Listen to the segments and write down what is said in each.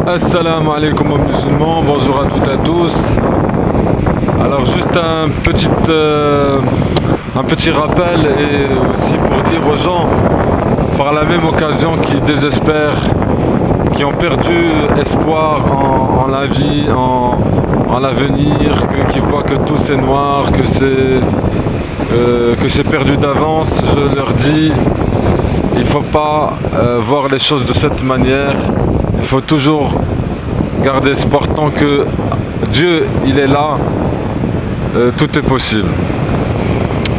Assalamu alaikum aux musulmans, bonjour à toutes et à tous. Alors juste un petit rappel et aussi pour dire aux gens, par la même occasion qui désespèrent, qui ont perdu espoir en la vie, en l'avenir, qui voient que tout c'est noir, que c'est perdu d'avance, je leur dis, il ne faut pas voir les choses de cette manière. Il faut toujours garder espoir tant que Dieu il est là, tout est possible.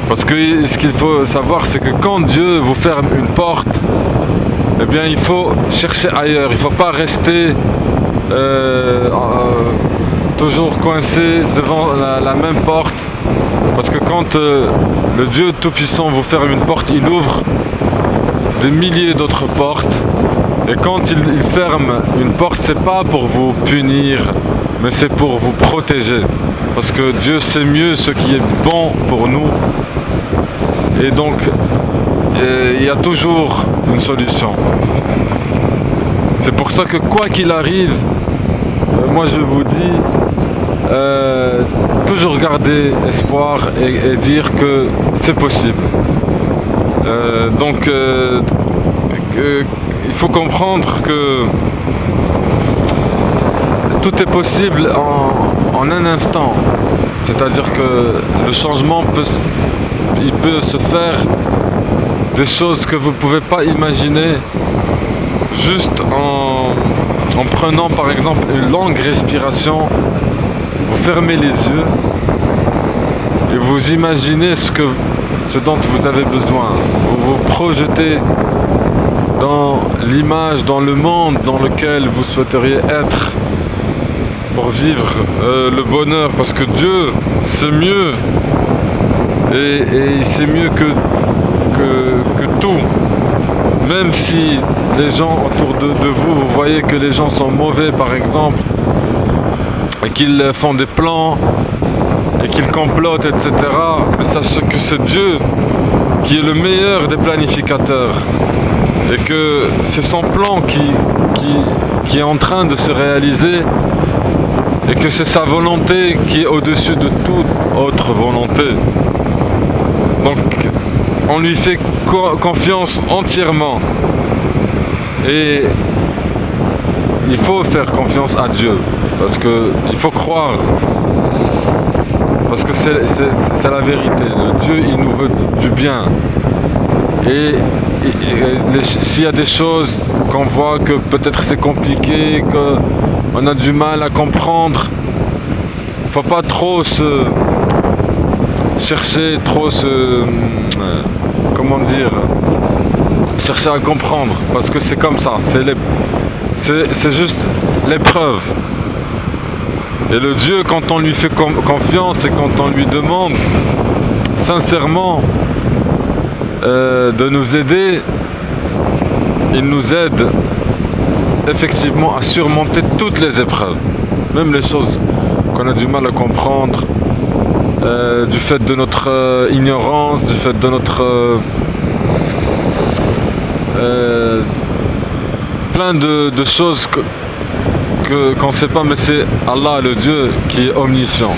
Parce que ce qu'il faut savoir, c'est que quand Dieu vous ferme une porte, eh bien il faut chercher ailleurs. Il ne faut pas rester toujours coincé devant la même porte. Parce que quand le Dieu Tout-Puissant vous ferme une porte, il ouvre des milliers d'autres portes. Et quand il ferme une porte, c'est pas pour vous punir, mais c'est pour vous protéger. Parce que Dieu sait mieux ce qui est bon pour nous. Et donc, il y a toujours une solution. C'est pour ça que quoi qu'il arrive, moi je vous dis, toujours garder espoir et dire que c'est possible. Il faut comprendre que tout est possible en un instant. C'est-à-dire que le changement peut se faire, des choses que vous ne pouvez pas imaginer, juste en prenant par exemple une longue respiration. Vous fermez les yeux et vous imaginez ce dont vous avez besoin. Vous vous projetez dans l'image, dans le monde dans lequel vous souhaiteriez être pour vivre le bonheur, parce que Dieu sait mieux et il sait mieux que tout. Même si les gens autour de vous, vous voyez que les gens sont mauvais par exemple, et qu'ils font des plans et qu'ils complotent, etc. Mais sachez que c'est Dieu qui est le meilleur des planificateurs et que c'est son plan qui est en train de se réaliser et que c'est sa volonté qui est au-dessus de toute autre volonté. Donc on lui fait confiance entièrement et il faut faire confiance à Dieu parce qu'il faut croire, parce que c'est la vérité. Le Dieu il nous veut du bien et s'il y a des choses qu'on voit que peut-être c'est compliqué, qu'on a du mal à comprendre, il ne faut pas trop chercher à comprendre, parce que c'est comme ça, c'est juste l'épreuve. Et le Dieu, quand on lui fait confiance et quand on lui demande sincèrement de nous aider, il nous aide effectivement à surmonter toutes les épreuves, même les choses qu'on a du mal à comprendre, du fait de notre ignorance, du fait de notre plein de choses qu'on ne sait pas, mais c'est Allah le Dieu qui est omniscient.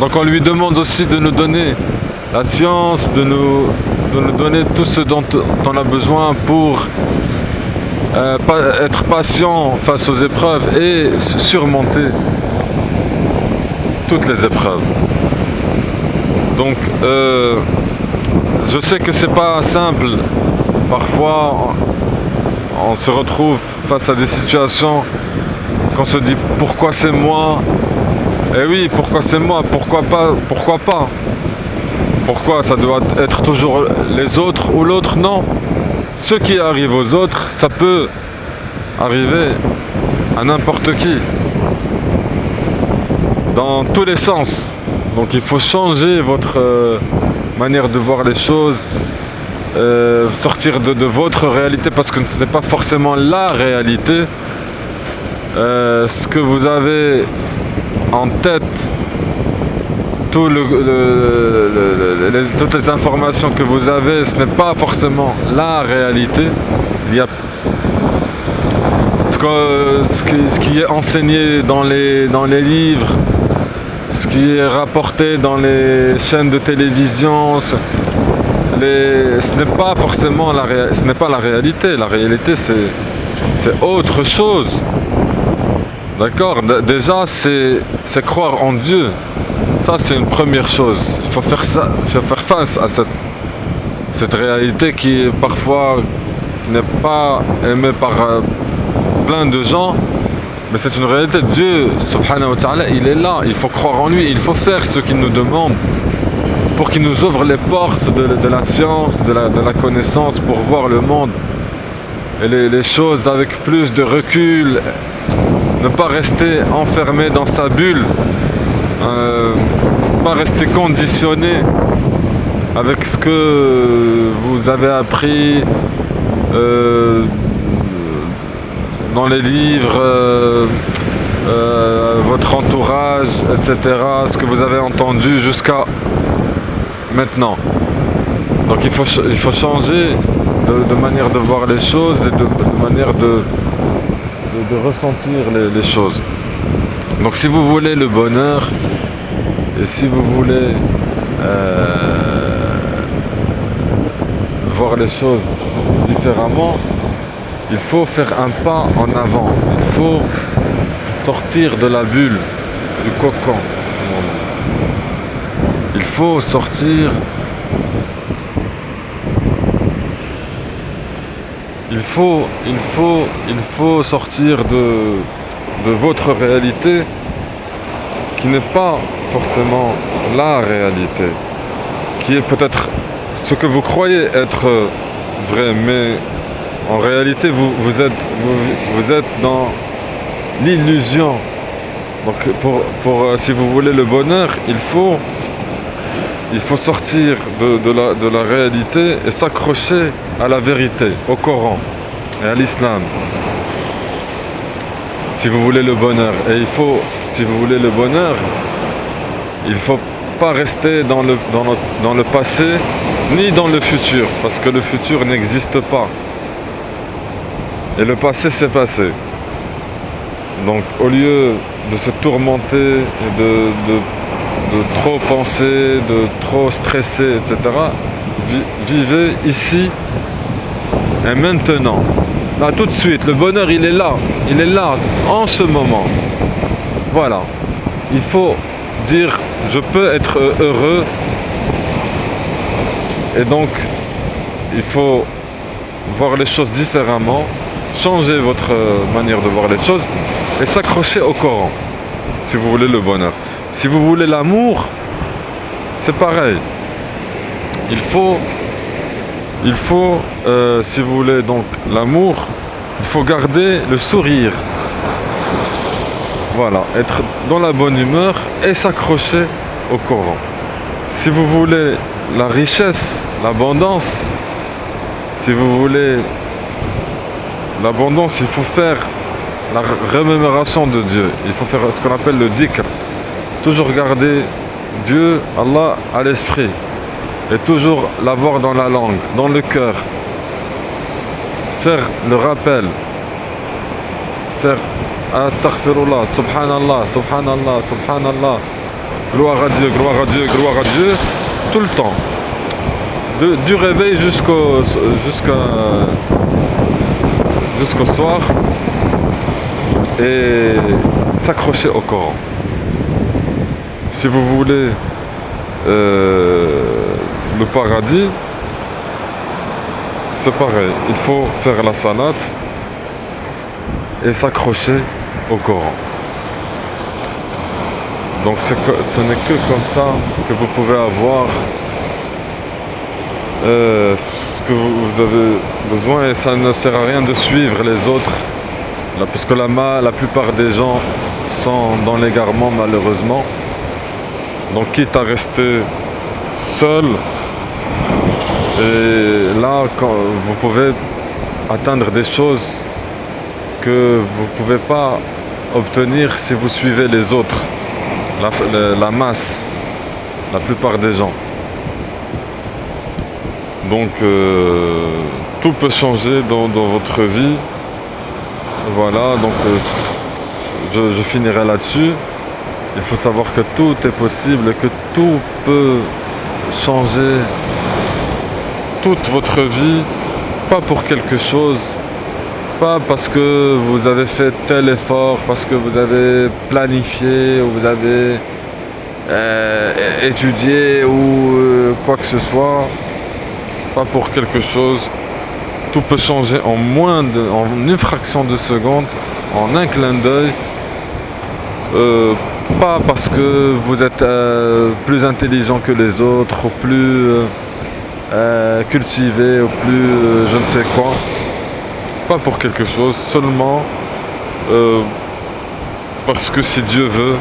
Donc on lui demande aussi de nous donner la science, de nous donner tout ce dont on a besoin pour être patient face aux épreuves et surmonter toutes les épreuves. Donc je sais que c'est pas simple. Parfois on se retrouve face à des situations qu'on se dit pourquoi c'est moi? Eh oui, pourquoi c'est moi? Pourquoi pas? Pourquoi ça doit être toujours les autres ou l'autre? Non. Ce qui arrive aux autres, ça peut arriver à n'importe qui, dans tous les sens. Donc il faut changer votre manière de voir les choses, sortir de votre réalité, parce que ce n'est pas forcément la réalité. Ce que vous avez en tête, toutes les informations que vous avez, ce n'est pas forcément la réalité. ce qui est enseigné dans les livres, ce qui est rapporté dans les chaînes de télévision, ce n'est pas forcément ce n'est pas la réalité. La réalité, c'est autre chose. D'accord? Déjà, c'est croire en Dieu. Ça, c'est une première chose. Il faut faire ça, il faut faire face à cette réalité qui est parfois qui n'est pas aimée par plein de gens, mais c'est une réalité. Dieu, subhanahu wa ta'ala, il est là. Il faut croire en lui. Il faut faire ce qu'il nous demande pour qu'il nous ouvre les portes de la science, de la connaissance, pour voir le monde et les choses avec plus de recul. Ne pas rester enfermé dans sa bulle, pas rester conditionné avec ce que vous avez appris dans les livres, votre entourage, etc., ce que vous avez entendu jusqu'à maintenant. Donc il faut changer de manière de voir les choses et de manière de ressentir les choses. Donc si vous voulez le bonheur et si vous voulez voir les choses différemment, il faut faire un pas en avant. Il faut sortir de la bulle, du cocon. Il faut sortir. Il faut sortir de votre réalité qui n'est pas forcément la réalité, qui est peut-être ce que vous croyez être vrai, mais en réalité vous êtes dans l'illusion. Donc si vous voulez le bonheur, il faut sortir de la réalité et s'accrocher à la vérité, au Coran et à l'islam. Si vous voulez le bonheur. Et si vous voulez le bonheur, il ne faut pas rester dans le passé ni dans le futur, parce que le futur n'existe pas. Et le passé, c'est passé. Donc au lieu de se tourmenter et de trop penser, de trop stresser, etc., vivez ici et maintenant. Là, tout de suite, le bonheur, il est là, en ce moment. Voilà. Il faut dire, je peux être heureux. Et donc, il faut voir les choses différemment, changer votre manière de voir les choses et s'accrocher au Coran, si vous voulez le bonheur. Si vous voulez l'amour, c'est pareil. Il faut, si vous voulez donc l'amour, il faut garder le sourire. Voilà, être dans la bonne humeur et s'accrocher au Coran. Si vous voulez la richesse, l'abondance, si vous voulez l'abondance, il faut faire la remémoration de Dieu. Il faut faire ce qu'on appelle le dhikr. Toujours garder Dieu, Allah, à l'esprit. Et toujours l'avoir dans la langue, dans le cœur. Faire le rappel. Faire Astaghfirullah, Subhanallah, Subhanallah, Subhanallah. Gloire à Dieu, gloire à Dieu, gloire à Dieu. Tout le temps. Du réveil jusqu'au soir. Et s'accrocher au Coran. Si vous voulez le paradis, c'est pareil. Il faut faire la salade et s'accrocher au Coran. Donc ce n'est que comme ça que vous pouvez avoir ce que vous avez besoin, et ça ne sert à rien de suivre les autres. Parce que la plupart des gens sont dans l'égarement, malheureusement. Donc quitte à rester seul, et là vous pouvez atteindre des choses que vous ne pouvez pas obtenir si vous suivez les autres, la masse, la plupart des gens. Donc tout peut changer dans votre vie Voilà, donc je finirai là-dessus. Il faut savoir que tout est possible, que tout peut changer toute votre vie, pas pour quelque chose, pas parce que vous avez fait tel effort, parce que vous avez planifié ou vous avez étudié ou quoi que ce soit, pas pour quelque chose. Tout peut changer en une fraction de seconde, en un clin d'œil. Pas parce que vous êtes plus intelligent que les autres, ou plus cultivé, ou plus je ne sais quoi. Pas pour quelque chose, seulement parce que si Dieu veut,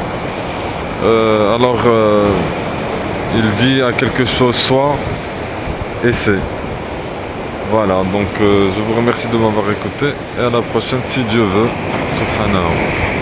alors il dit à quelque chose soit, et c'est. Voilà, donc je vous remercie de m'avoir écouté, et à la prochaine si Dieu veut. Subhanahu.